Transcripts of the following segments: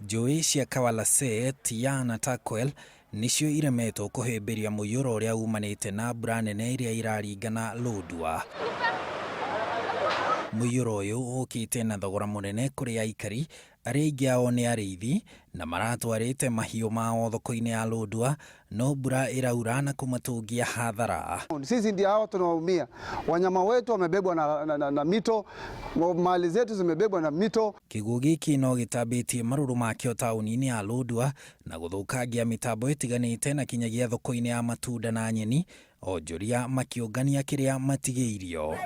Njũĩ cia Kawalase, Tia na Turkwel nicio iremetwo kũhĩmbĩria mũiyũro ũrĩa umanĩte na mbura nene ĩrĩa iraringana Lodwar. Mũiyũro ũyũ ũkĩte na thogora mũnene kũrĩ aikari arĩa aingĩ ao nĩ arĩithi na maratwarĩte mahiũ mao thoko-inĩ ya Lodwar, no mbura ĩraura na kũmatũngia hathara. Sisi ndio hao tunaumia. Wanyama wetu wamebebwa na mito, mali zetu zimebebwa na mito. Kĩguũ gĩkĩ no gĩtambĩtie marũrũ makĩo taũni-inĩ ya Lodwar na gũthũkangia mĩtambo ĩtiganĩte na kinyagia thoko-inĩ ya matunda na nyeni, onjoria makiongania kĩrĩa matigĩirio.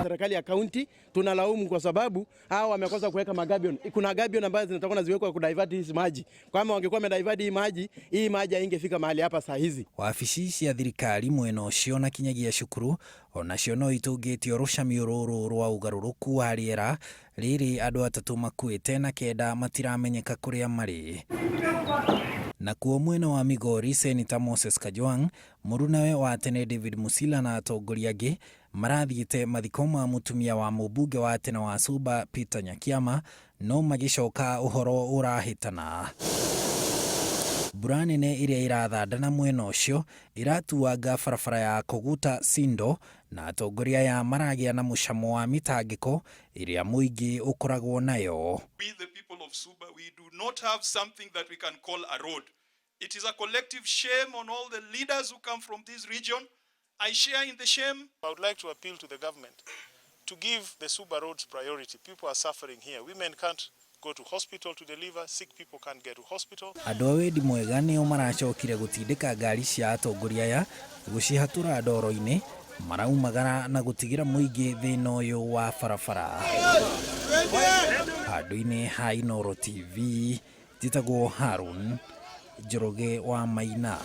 Serikali ya kaunti tunalaumu kwa sababu hao wamekosa kuweka magabion. Kuna gabion ambazo zinatakuwa ziwekwa ku divert hizi maji. Kama wangekuwa wamedivert hii maji haingefika mahali hapa saa hizi. Wabici cia thirikari mwena ũcio na kinyagia cukuru onacio no itũngĩtio rũcamio rũrũ rwa ũgarũrũku wa rĩera rĩrĩ andũ atatũ makuĩte na kenda matiramenyeka kũrĩa marĩ. Nakuo mwena wa Migori, Senator Moses Kajwang', mũrunawe wa tene David Musila na atongoria angĩ marathiĩte mathiko ma mũtumia wa mũmbunge wa tene wa Suba Peter Nyakiama, no magĩcoka ũhoro ũrahĩtana. Mbura nene ĩrĩa irathandana mwena ũcio iratuanga barabara ya Koguta Sindo na atongoria ya maragĩa na mũcamo wa mitangĩko ĩrĩa mũingĩ ũkoragwo nayo. We the people of Suba, we do not have something that we can call a road. It is a collective shame on all the leaders who come from this region. I share in the shame. I would like to appeal to the government to give the Suba roads priority. People are suffering here. Women can't go to hospital to deliver, sick people can't get to hospital. Andũ a wendi mwega nĩo maracokire gũtindĩka ngari cia atongoria aya gũcihatũra ndoro-inĩ, maraumagara na gũtigĩra mũingĩ thĩna ũyũ wa barabara. Handũ-inĩ ha Inooro TV, njĩtagwo Harun Njoroge wa Maina.